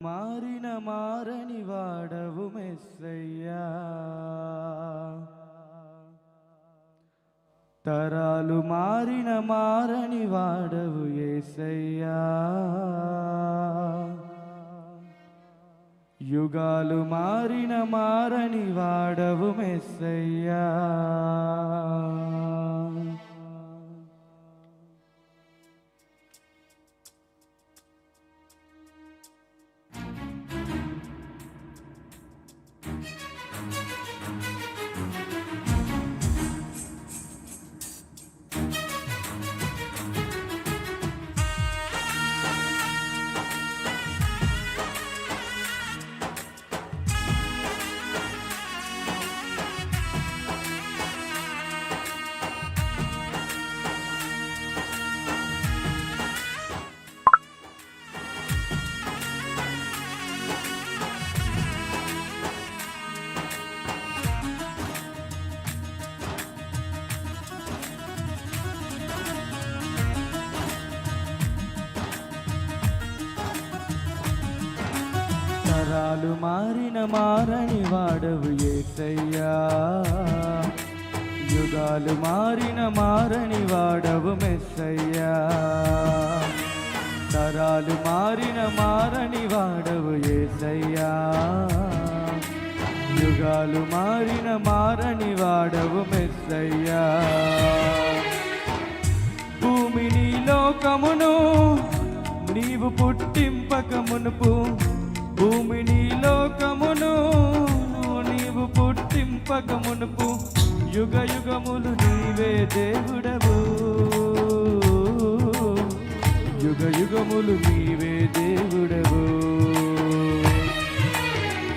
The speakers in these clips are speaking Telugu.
మారిన మారని వాడవు మెస్సయ్యా, తరాలు మారిన మారని వాడవు యేసయ్యా, యుగాలు మారిన మారని వాడవు మెస్సయ్యా. తరాలు మారిన మారని వాడవు యేసయ్యా, యుగాలు మారిన మారని వాడవు మెస్సయ్యా, తరాలు మారిన మారని వాడవు యేసయ్యా, యుగాలు మారిన మారని వాడవు మెస్సయ్యా. భూమిని లోకమును నీవు పుట్టింపక మునుపు, భూమిని లోకమును నీవు పుట్టింపక మునుపు, యుగ యుగములు నీవే దేవుడవు, యుగ యుగములు నీవే దేవుడవు.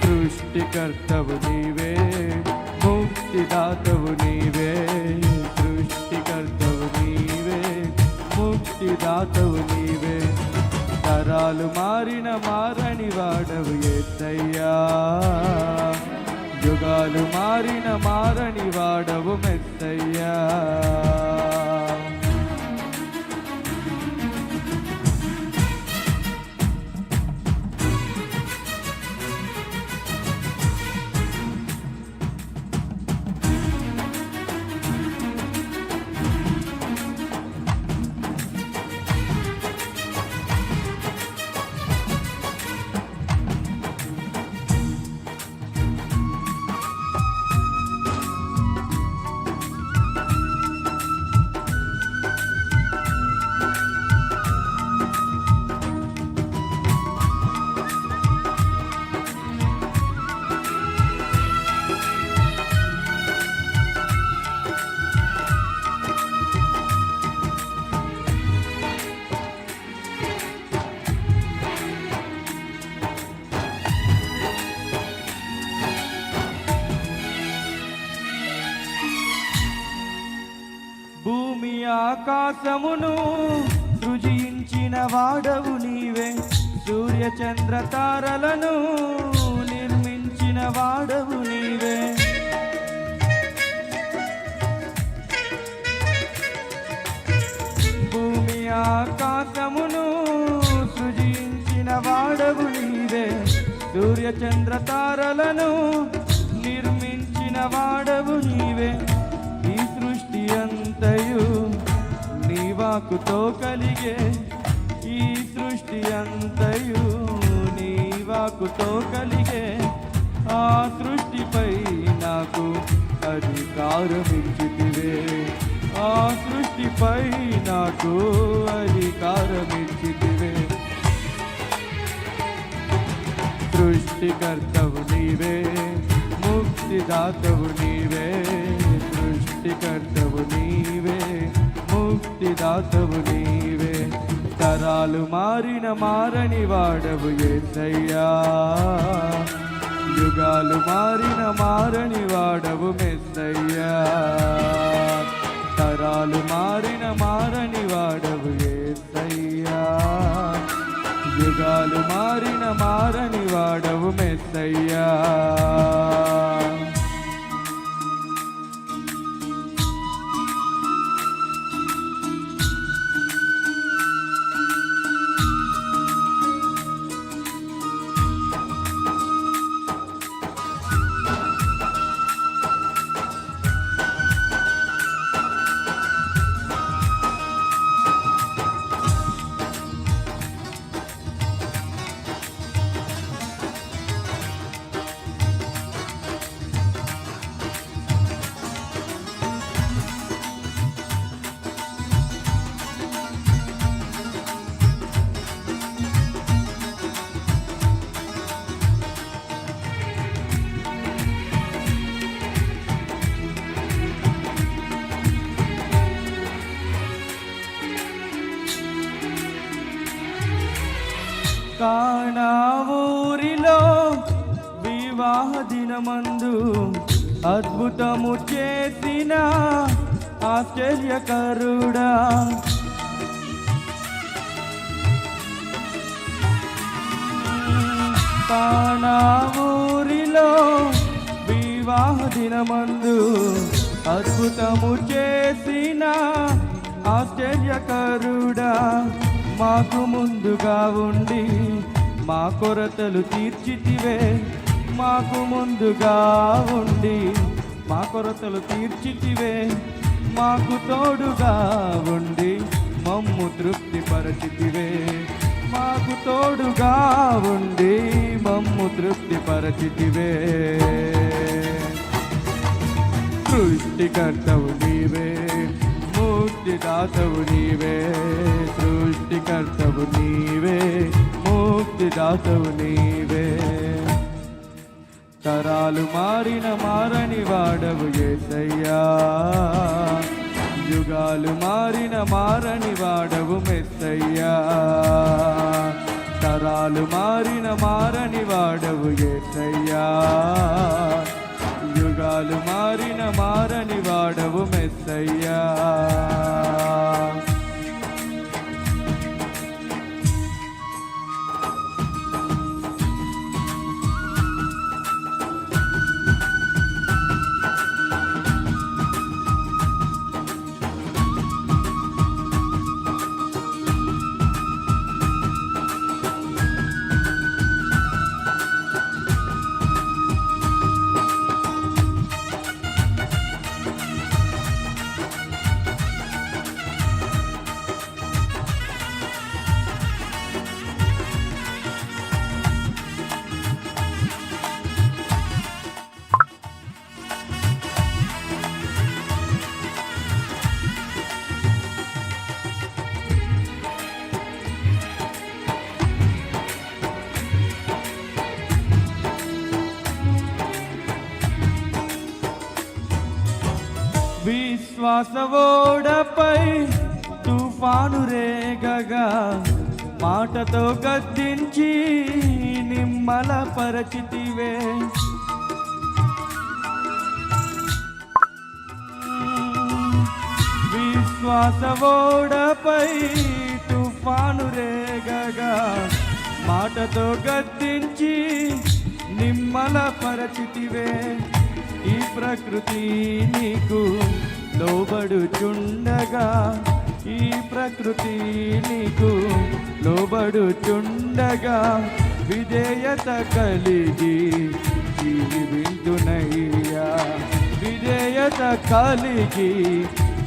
సృష్టికర్తవు నీవే, ముక్తిదాతవు నీవే, సృష్టికర్తవు నీవే, ముక్తిదాతవు నీవే, తరాలు మారిన మారని వాడవు యేసయ్యా, యుగాలు మారిన మారని వాడవు మెస్సయ్యా. భూమి ఆకాశమును సృజించిన వాడవు నీవే, సూర్య చంద్ర తారలను నిర్మించిన వాడవు నీవే. భూమి ఆకాశమును సృజించిన వాడవు నీవే, సూర్య చంద్ర తారలను నిర్మించిన వాడవు నీవే. ఈ సృష్టి అంతయు నీ వాక్కుతో కలిగే, ఈ సృష్టి అంతయు నీ వాక్కుతో కలిగే, ఆ సృష్టిపై నాకు అధికారమిచ్చితివే, ఆ సృష్టిపై నాకు అధికారమిచ్చితివే. సృష్టికర్తవు నీవే, ముక్తిదాతవు నీవే, సృష్టికర్తవు నీవే, ముక్తిదాతవు నీవే, తరాలు మారిన మారని వాడవు యేసయ్యా, యుగాలు మారిన మారని వాడవు మెస్సయ్యా, తరాలు మారిన మారని వాడవు యేసయ్యా, యుగాలు మారిన మారని వాడవు మెస్సయ్యా. దినమందు అద్భుతము చేసిన ఆశ్చర్యకరుడా, కానా ఊరిలో వివాహ దినమందు అద్భుతము చేసిన ఆశ్చర్యకరుడా, మాకు ముందుగా ఉండి మా కొరతలు తీర్చితివే, మాకు ముందుగా ఉండి మా కొరతలు తీర్చితివే, మాకు తోడుగా ఉండి మమ్ము తృప్తిపరచితివే, మాకు తోడుగా ఉండి మమ్ము తృప్తిపరచితివే. సృష్టికర్తవు నీవే, ముక్తిదాతవు నీవే, సృష్టికర్తవు నీవే, ముక్తిదాతవు నీవే. తరాలు మారిన మారని వాడవు యేసయ్యా, యుగాలు మారిన మారని వాడవు మెస్సయ్యా. తరాలు మారిన మారని వాడవు యేసయ్యా, యుగాలు మారిన మారని వాడవు మెస్సయ్యా. విశ్వాసవోడపై తుఫాను రేగగా మాటతో గద్దించి నిమ్మల పరచితివే, విశ్వాసవోడపై తుఫాను రేగగా మాటతో గద్దించి నిమ్మల పరచితివే. ఈ ప్రకృతి నీకు లోబడుచుండగా, ఈ ప్రకృతి నీకు లోబడుచుండగా విధేయత కలిగి జీవింతునయ్యా, విధేయత కలిగి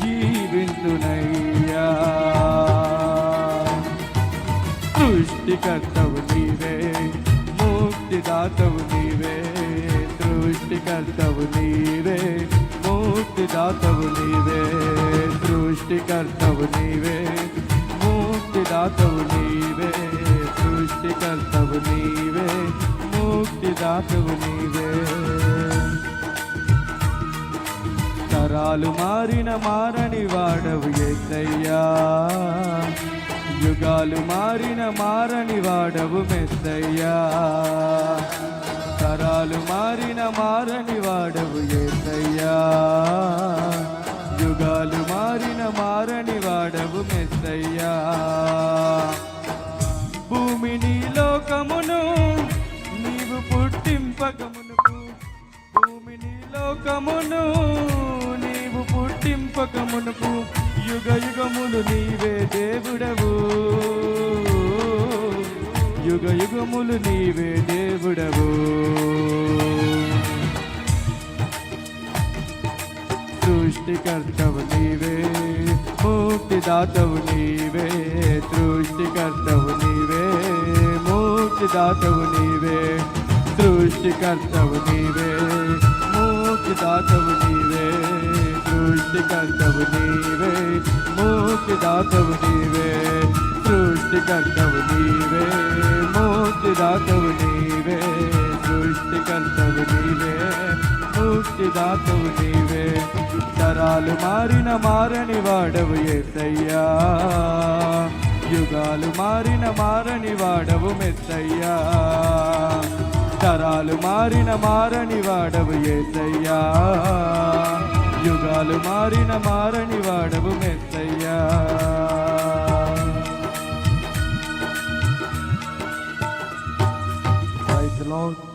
జీవింతునయ్యా. సృష్టికర్తవు నీవే, ముక్తిదాతవు నీవే, సృష్టికర్తవు నీవే, ముక్తిదాతవు నీవే, సృష్టికర్తవు నీవే, ముక్తిదాతవు నీవే, సృష్టికర్తవు నీవే, ముక్తిదాతవు నీవే. తరాలు మారిన మారని వాడవు యేసయ్యా, యుగాలు మారిన మారని వాడవు మెస్సయ్యా. తరాలు మారిన మారని వాడవు యేసయ్యా, యుగాలు మారిన మారని వాడవు మెస్సయ్యా. భూమిని లోకమును నీవు పుట్టింపకమునుకు, భూమిని లోకమును నీవు పుట్టింపకమునుకు యుగ యుగములు నీవే దేవుడవు, యుగ యుగములు నీవే దేవుడవు. సృష్టికర్తవు నీవే, ముక్తిదాతవు నీవే, సృష్టికర్తవు నీవే, ముక్తిదాతవు నీవే, సృష్టికర్తవు నీవే, ముక్తిదాతవు నీవే, సృష్టికర్తవు నీవే, ముక్తిదాతవు నీవే, సృష్టికర్తవు నీవే, ముక్తిదాతవు నీవే, సృష్టికర్తవు నీవే, ముక్తిదాతవు నీవే. తరాలు మారిన మారని వాడవు యేసయ్యా, యుగాలు మారిన మారని వాడవు మెస్సయ్యా. తరాలు మారిన మారని వాడవు యేసయ్యా, యుగాలు మారిన మారని వాడవు మెస్సయ్యా. Praise the Lord.